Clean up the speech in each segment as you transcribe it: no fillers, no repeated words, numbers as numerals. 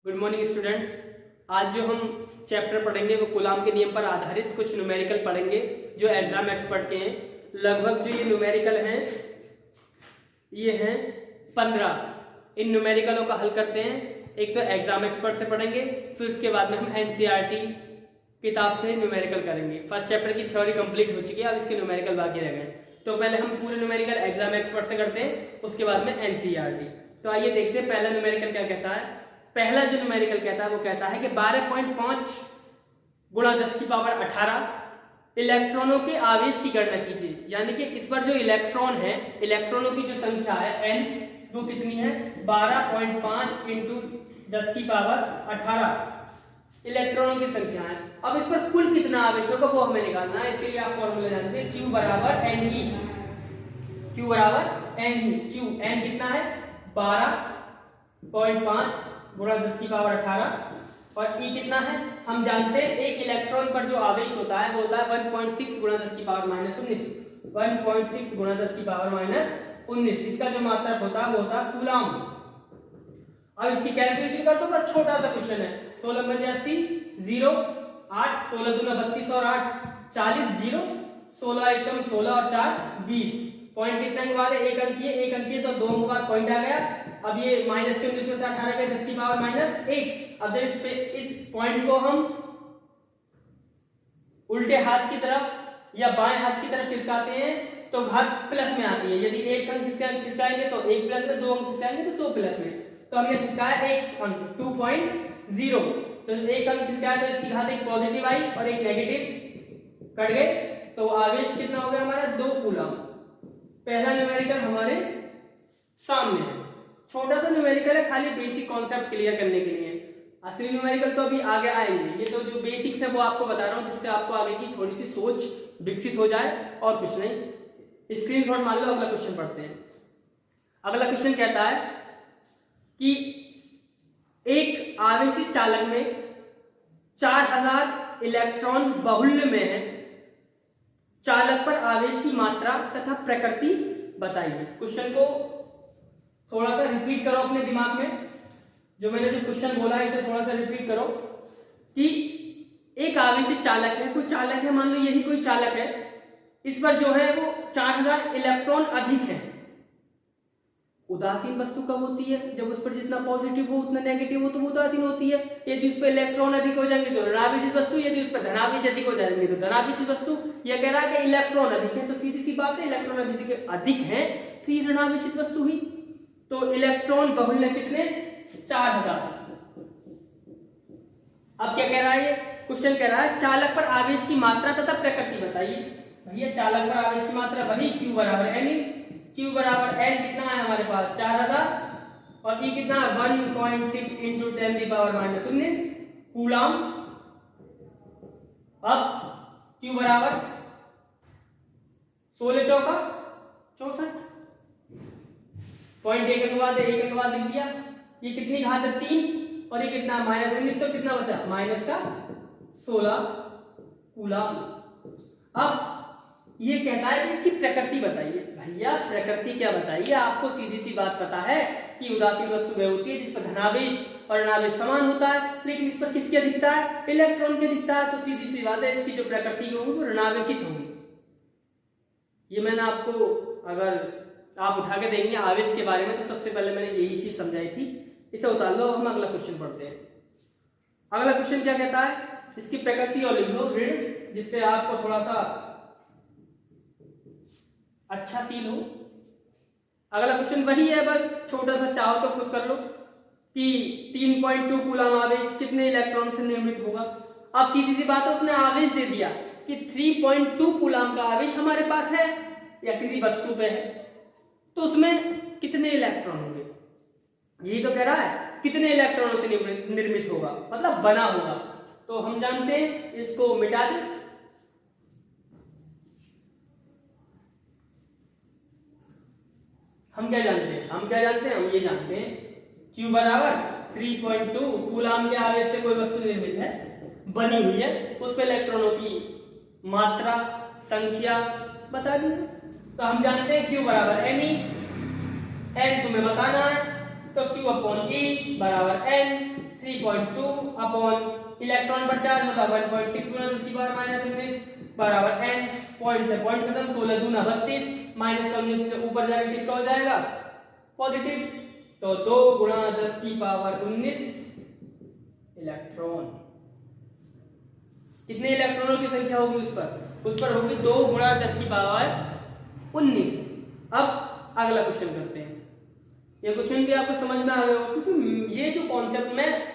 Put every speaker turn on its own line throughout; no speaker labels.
Good morning students. आज जो हम चैप्टर पढ़ेंगे वो कूलाम के नियम पर आधारित कुछ न्यूमेरिकल पढ़ेंगे जो एग्जाम एक्सपर्ट के हैं। लगभग जो ये न्यूमेरिकल हैं ये हैं 15। इन न्यूमेरिकलों का हल करते हैं। एक तो एग्जाम एक्सपर्ट से पढ़ेंगे, फिर उसके बाद में हम एनसीईआरटी किताब से न्यूमेरिकल करेंगे। फर्स्ट चैप्टर की थ्योरी कंप्लीट हो चुकी है, अब इसके न्यूमेरिकल बाकी रह गए। तो पहले हम पूरे न्यूमेरिकल एग्जाम एक्सपर्ट से करते हैं, उसके बाद में एनसीईआरटी। तो आइए देखते हैं पहला न्यूमेरिकल क्या कहता है। पहला जो न्यूमेरिकल कहता है वो कहता है कि 12.5 गुणा 10 की पावर 18 इलेक्ट्रॉनों के आवेश की गणना कीजिए। यानी कि इस पर जो इलेक्ट्रॉन है, इलेक्ट्रॉनों की जो संख्या है n, वो कितनी है 12.5 इंटू 10 की पावर 18 इलेक्ट्रॉनों की संख्या है। अब इस पर कुल कितना आवेश होगा वो हमें निकालना है। इसके लिए आप फॉर्मूला जानते हैं, Q बराबर NE। Q बराबर NE। Q n कितना है 12.5 गुणा 10 की पावर 18 और E कितना है हम जानते हैं। एक इलेक्ट्रॉन पर जो आवेश होता है वो होता है 1.6 गुणा 10 की पावर -19। 1.6 गुणा 10 की पावर -19 इसका जो मात्रक होता है वो होता है कूलाम। अब इसकी कैलकुलेशन कर दो, बस छोटा सा क्वेश्चन है। 16 × 80 0 8 16 दूना 32 और 8 40 0 16 एकम 16 और 4 20। पॉइंट कितने के बाद है, एक अंक है, एक अंक है तो 2 के बाद पॉइंट आ गया। अब ये माइनस के इसमें से 18 के 10 की पावर -1। अब जब इस पॉइंट को हम उल्टे हाथ की तरफ या बाएं हाथ की तरफ खिसकाते हैं तो घात प्लस में आती है। यदि एक अंक खिसकाएंगे तो 1 प्लस में, 2 अंक खिसकाएंगे तो 2 प्लस में। तो हमने खिसकाया एक अंक 2.0, तो एक अंक खिसकाया तो इसकी घात एक पॉजिटिव आई और एक नेगेटिव कट गए। तो आवेश कितना हो गया हमारा 2 कूलम। पहला न्यूमेरिकल हमारे सामने है। छोटा सा न्यूमेरिकल है, खाली बेसिक कॉन्सेप्ट क्लियर करने के लिए। असली न्यूमेरिकल तो अभी आगे आएंगे। ये तो जो बेसिक्स है वो आपको बता रहा हूँ, जिससे आपको आगे की थोड़ी सी सोच विकसित हो जाए और कुछ नहीं। स्क्रीनशॉट मान लो, अगला क्वेश्चन पढ़ते हैं। अगला क्वेश्चन कहता है कि एक आवेशित चालक में 4000 इलेक्ट्रॉन बाहुल्य में है। चालक पर आवेश की मात्रा तथा प्रकृति बताइए। क्वेश्चन को थोड़ा सा रिपीट करो अपने दिमाग में। जो मैंने जो क्वेश्चन बोला है इसे थोड़ा सा रिपीट करो कि एक आवेशित चालक है, कोई चालक है, मान लो यही कोई चालक है। इस पर जो है वो 4000 इलेक्ट्रॉन अधिक है। उदासीन वस्तु कब होती है, जब उस पर जितना पॉजिटिव हो उतना नेगेटिव हो तो वो उदासीन होती है। यदि उस पर इलेक्ट्रॉन अधिक हो जाएंगे तो ऋणावेशित वस्तु, यदि उस पर धनावेश अधिक हो जाएंगे तो धनावेशित वस्तु। यह कह रहा है कि इलेक्ट्रॉन अधिक है, तो सीधी सी बात है इलेक्ट्रॉन अधिक है तो ये ऋणावेशित वस्तु हुई। तो इलेक्ट्रॉन बाहुल्य कितने 4000। अब क्या कह रहा है ये क्वेश्चन, कह रहा है चालक पर आवेश की मात्रा तथा प्रकृति बताइए। भैया चालक पर आवेश की मात्रा वही Q बराबर N। Q बराबर N कितना है हमारे पास 4000 और E कितना 1.6 इंटू 10 की पावर -19 कूलाम। अब Q बराबर 16 चौका 64 पॉइंट एक अंक बाद लिख दिया। ये कितनी घात है 3 और ये कितना -19, तो कितना बचा -16 कूलाम। अब ये कहता है कि इसकी प्रकृति बताइए। भैया प्रकृति क्या बताइए, आपको सीधी सी बात पता है कि उदासीन वस्तु वह होती है जिस पर धनावेश और ऋणावेश समान होता है, लेकिन इस पर किसकी अधिकता है, इलेक्ट्रॉन की अधिकता है। तो सीधी सी बात है इसकी जो प्रकृति होगी वो ऋणावेशित होगी। ये मैंने आपको अगर आप उठा के देंगे आवेश के बारे में तो सबसे पहले मैंने यही चीज समझाई थी। इसे उतार लो। हम अगला क्वेश्चन पढ़ते हैं। अगला क्वेश्चन क्या कहता है, इसकी प्रकृति और लिख लो ऋण, जिससे आपको थोड़ा सा अच्छा फील हो। अगला क्वेश्चन वही है, बस छोटा सा चाहो तो खुद कर लो कि 3.2 कूलम आवेश कितने इलेक्ट्रॉन से निर्मित होगा। अब सीधी सी बात है, उसने आवेश दे दिया कि 3.2 कूलम का आवेश हमारे पास है या किसी वस्तु पे है, तो उसमें कितने इलेक्ट्रॉन होंगे। यही तो कह रहा है कितने इलेक्ट्रॉनों से निर्मित होगा, मतलब बना होगा। तो हम जानते हैं, इसको मिटा दें। हम क्या जानते हैं, हम ये जानते हैं Q बराबर 3.2 कूलाम के आवेश से कोई वस्तु निर्मित है, बनी हुई है, उस पर इलेक्ट्रॉनों की मात्रा संख्या बता दीजिए। तो हम जानते हैं Q बराबर NE, N तुम्हें बताना है तो Q/E बराबर N 3.2 अपॉन इलेक्ट्रॉन पर चार्ज होता है 1.6 गुना 10 की पावर माइनस 19 बराबर n। पॉइंट से पॉइंट खत्म, 16 दूना 32, माइनस 19 से ऊपर जाके किसका हो जाएगा पॉजिटिव, तो 2 गुणा 10 की पावर 19 इलेक्ट्रॉन। कितने इलेक्ट्रॉनों की संख्या होगी उस पर होगी 2 गुणा 10 की पावर 19। अब अगला क्वेश्चन करते हैं। ये क्वेश्चन भी आपको समझ में आ गया होगा, क्योंकि ये जो कॉन्सेप्ट मैं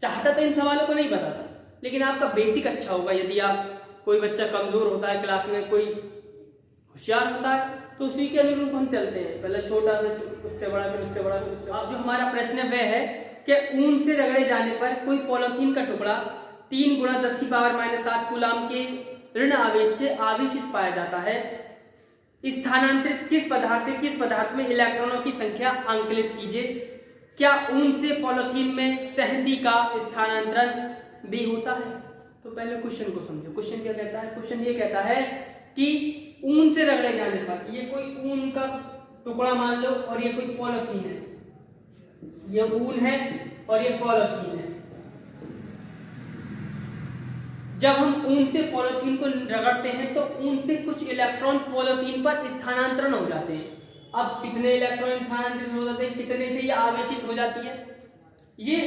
चाहता तो इन सवालों को नहीं बताता, लेकिन आपका बेसिक अच्छा होगा। यदि आप कोई बच्चा कमजोर होता है क्लास में, कोई होशियार होता है, तो उसी के अनुरूप हम चलते हैं, पहले छोटा फिर उससे बड़ा फिर उससे बड़ा फिर उससे। अब जो हमारा प्रश्न है वह है कि ऊन से रगड़े जाने पर कोई पॉलीथीन का टुकड़ा 3 गुणा 10 की पावर माइनस 7 कूलाम के ऋण आवेश से आवेशित पाया जाता है। स्थानांतरित किस पदार्थ में इलेक्ट्रॉनों की संख्या आंकलित कीजिए। क्या ऊन से पॉलीथीन में सहती का स्थानांतरण भी होता है? तो पहले क्वेश्चन को समझो। क्वेश्चन क्या कहता है? क्वेश्चन ये कहता है कि ऊन से रगड़े जाने पर, ये कोई ऊन का टुकड़ा मान लो और ये कोई पॉलीथीन है, ये ऊन है और ये पॉलीथीन है। जब हम ऊन से पॉलीथीन को रगड़ते हैं तो ऊन से कुछ इलेक्ट्रॉन पॉलीथीन पर स्थानांतरण हो जाते हैं। अब कितने इलेक्ट्रॉन स्थानांतरित हो जाते हैं, कितने से ये आवेशित हो जाती है, ये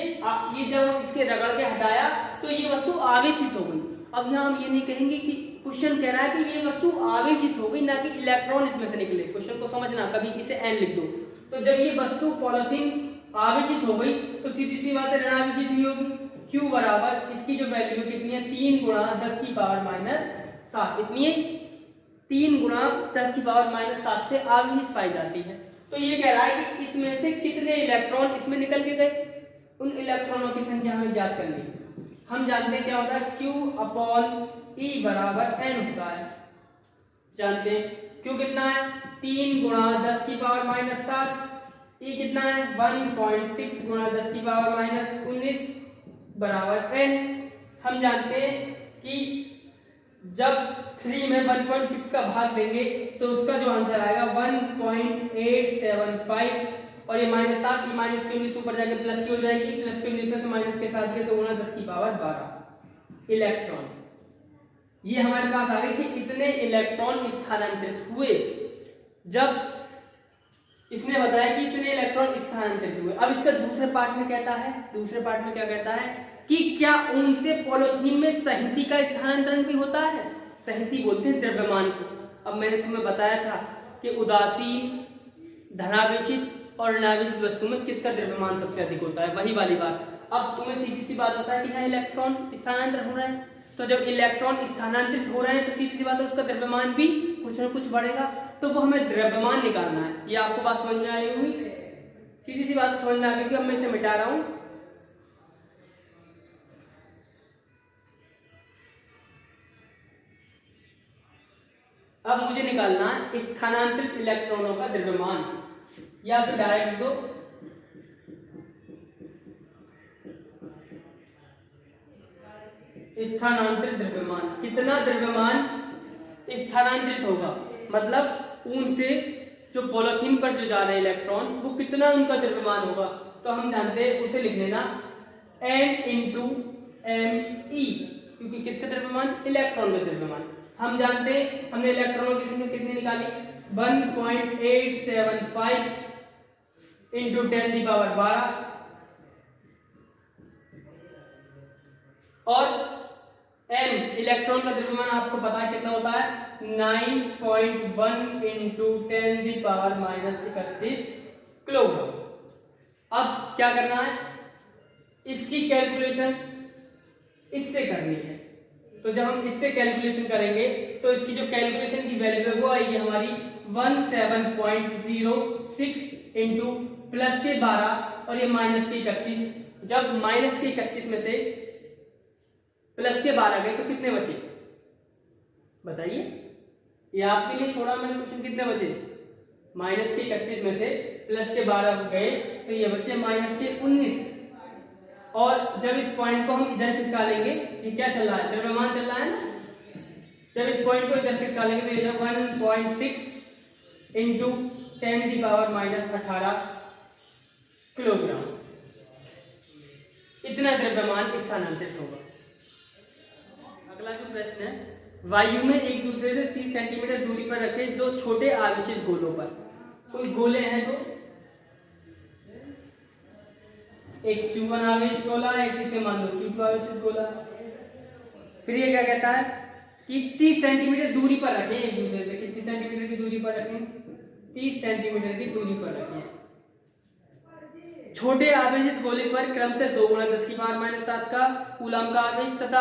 जब हम इसके रगड़ के हटाया तो ये वस्तु आवेशित हो गई। अब यहाँ हम ये नहीं कहेंगे कि क्वेश्चन कह रहा है कि ये वस्तु आवेशित हो गई, ना कि इलेक्ट्रॉन इसमें से निकले। क्वेश्चन को समझना, कभी इसे एन लिख दो। तो जब ये वस्तु पॉलीथीन आवेशित हो गई तो सीधी सी बात है ऋण आवेशित ही होगी। Q बराबर इसकी जो वैल्यू कितनी है 3 गुणा 10 की पावर माइनस 7, इतनी है 3 गुणा 10 की पावर माइनस 7 से आवेशित पाई जाती है। तो ये कह रहा है कि इसमें से कितने इलेक्ट्रॉन इसमें निकल के गए, उन इलेक्ट्रॉनों की संख्या हमें ज्ञात करनी है। हम जानते हैं क्या होता है Q अपॉन E बराबर n होता है, जानते हैं। Q कितना है 3 गुणा 10 की पावर माइनस 7, E कितना है 1.6 गुणा 10 की पावर माइनस 19 बराबर n। हम जानते हैं कि जब 3 में 1.6 का भाग देंगे तो उसका जो आंसर आएगा 1.875, और ये माइनस 7 माइनस की 19 ऊपर जाके प्लस की हो जाएगी, प्लस की 19 में से माइनस के साथ तो गुणा 10 की पावर 12 इलेक्ट्रॉन। ये हमारे पास आ गए कि इतने इलेक्ट्रॉन स्थानांतरित हुए। जब इसने बताया कि इतने इलेक्ट्रॉन स्थानांतरित हुए, अब इसका दूसरे पार्ट में कहता है, दूसरे पार्ट में क्या कहता है कि क्या ऊन से पॉलीथीन में सहती का स्थानांतरण भी होता है। सहती बोलते हैं द्रव्यमान को। अब मैंने तुम्हें बताया था कि उदासीन, धनावेशित और ऋणावेशित वस्तु में किसका द्रव्यमान सबसे अधिक होता है, वही वाली बात। अब तुम्हें सीधी सी बात होता है कि यहाँ इलेक्ट्रॉन स्थानांतरण हो रहा है, तो जब इलेक्ट्रॉन स्थानांतरित हो रहे हैं तो सीधी सी बात है उसका द्रव्यमान भी कुछ ना कुछ बढ़ेगा, तो वो हमें द्रव्यमान निकालना है। ये आपको बात समझ में आई हुई, सीधी सी बात समझ में आ गई कि अब मैं इसे मिटा रहा हूं। अब मुझे निकालना है स्थानांतरित इलेक्ट्रॉनों का द्रव्यमान, या फिर डायरेक्ट दो स्थानांतरित द्रव्यमान। कितना द्रव्यमान स्थानांतरित होगा, मतलब ऊन से जो पॉलीथीन पर जो जा रहे हैं इलेक्ट्रॉन, वो कितना उनका द्रव्यमान होगा। तो हम जानते हैं, उसे लिख लेना n इंटू एम ई, क्योंकि किसका द्रव्यमान, इलेक्ट्रॉन का द्रव्यमान। हम जानते हैं, हमने इलेक्ट्रॉनों की संख्या कितनी निकाली 1.875 इंटू 10 की पावर 12, और m इलेक्ट्रॉन का द्रव्यमान आपको पता है कितना होता है 9.1 इंटू 10 की पावर माइनस 31 किलोग्राम। अब क्या करना है, इसकी कैलकुलेशन इससे करनी है। तो जब हम इससे कैलकुलेशन करेंगे तो इसकी जो कैलकुलेशन की वैल्यू है वो आएगी हमारी 17.06 इंटू प्लस के 12 और ये माइनस के 31। जब माइनस के 31 में से प्लस के 12 गए तो कितने बचे, बताइए। ये आपके लिए छोड़ा मैंने क्वेश्चन, कितने बचे, माइनस के 31 में से प्लस के 12 गए तो ये बचे माइनस के 19। और जब इस पॉइंट को हम इधर खिसका लेंगे, ये क्या चल रहा है, द्रव्यमान चल रहा है ना, जब इस पॉइंट को इधर खिसका लेंगे तो ये 1.6 इंटू 10 की पावर माइनस 18 किलोग्राम। इतना द्रव्यमान स्थानांतरित होगा। अगला जो प्रश्न है, वायु में एक दूसरे से 30 सेंटीमीटर दूरी पर रखे दो छोटे आवेशित गोलों पर, कोई गोले हैं तो एक Q1 आवेश गोला, एक इसे मान लो Q2 आवेशित गोला। फिर ये क्या कहता है कि 30 सेंटीमीटर दूरी पर रखें एक दूसरे से, कितनी सेंटीमीटर की दूरी पर रखें, 30 सेंटीमीटर की दूरी पर रखें छोटे आवेशित गोले पर क्रमशः 2 गुणा 10 की पावर माइनस 7 का कूलाम का आवेश तथा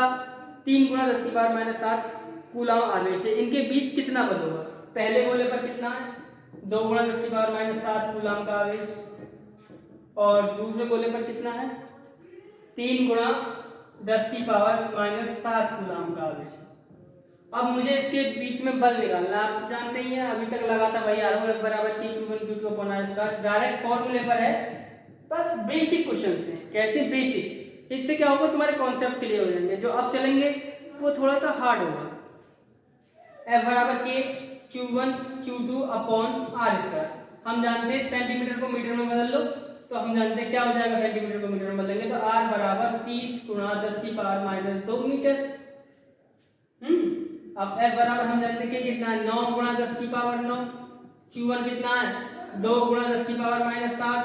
3 गुणा 10 की पावर माइनस 7 कूलाम आवेश है। इनके बीच कितना बल होगा? पहले गोले पर कितना है? 2 गुणा 10 की पावर माइनस 7 कूलाम का आवेश, और दूसरे गोले पर कितना है? 3 गुणा 10 की पावर माइनस 7 कूलाम का आवेश। अब मुझे इसके बीच में बल निकालना, आप तो जानते ही हैं, अभी तक लगाता वही आ रहा हूँ, F बराबर T Q1 Q2 upon R square, direct फॉर्मूले पर है, बस बेसिक क्वेश्चंस हैं। कैसे बेसिक? इससे क्या होगा, तुम्हारे कॉन्सेप्ट क्लियर हो जाएंगे। जो अब चलेंगे वो थोड़ा सा हार्ड होगा। F बराबर K Q1 Q2 upon R square, हम जानते हैं सेंटीमीटर को मीटर में बदल लो तो हम जानते हैं क्या हो जाएगा, सेंटीमीटर को मीटर में बदलेंगे तो R बराबर 30 गुणा 10 की पावर माइनस 2 मीटर। अब F बराबर हम जानते हैं कि कितना है, 9 गुणा 10 की पावर 9, Q1 कितना है 2 गुणा 10 की पावर माइनस 7,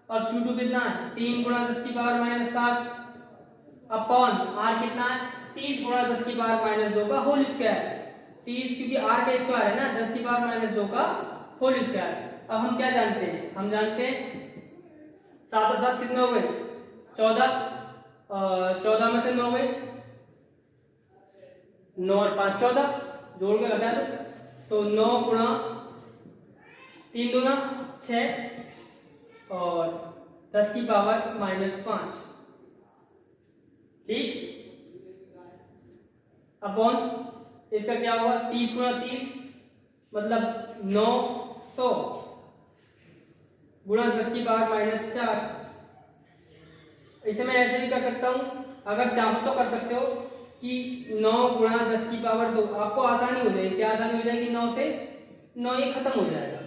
और Q2 कितना है 3 गुणा 10 की पावर माइनस 7 अपॉन R कितना है 30 गुणा 10 की पावर माइनस 2 का होल स्क्वायर। 30 क्योंकि R का स्क्वायर है ना, 10 की पावर माइनस 2 का होल स्क्वायर। अब हम क्या जानते हैं, हम जानते हैं 7 और 7 कितना हो गए 14, 14 में से 9 गए, 9 और 5 14, जोड़ के घटा दो तो 9 गुणा 3 दूना 6 और 10 की पावर माइनस 5, ठीक। अपॉन इसका क्या होगा 30 गुणा 30 मतलब 900 गुणा 10 की पावर माइनस 4। इसे मैं ऐसे भी कर सकता हूं, अगर चाहो तो कर सकते हो कि 9 गुणा 10 की पावर 2, आपको आसानी हो जाएगी। क्या आसानी हो जाएगी, 9 से 9 ये खत्म हो जाएगा।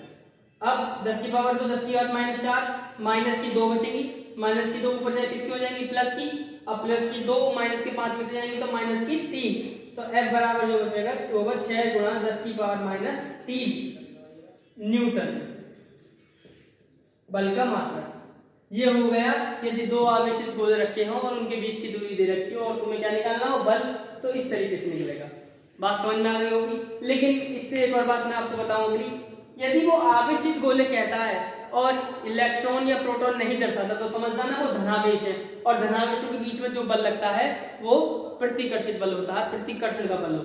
अब 10 की पावर 2, 10 की पावर माइनस 4, माइनस की 2 बचेगी, माइनस की 2 ऊपर जाए किसकी हो जाएंगी प्लस की, अब प्लस की 2 माइनस के 5 में से जाएंगे तो माइनस की 3, तो F बराबर जो बचेगा 6 गुणा 10 की पावर माइनस 3 न्यूटन बल का मात्रा। ये हो गया यदि 2 आवेशित गोले रखे हों और उनके बीच की दूरी दे रखी हो और तुम्हें क्या निकालना हो बल, तो इस तरीके से निकलेगा। बात समझ में आ गई होगी। लेकिन इससे एक और बात मैं आपको बताऊंगी, यदि वो आवेशित गोले कहता है और इलेक्ट्रॉन या प्रोटॉन नहीं दर्शाता तो समझना ना वो धनावेश है, और धनावेशों के बीच में जो बल लगता है वो प्रतिकर्षित बल होता है, प्रतिकर्षण का बल होता है।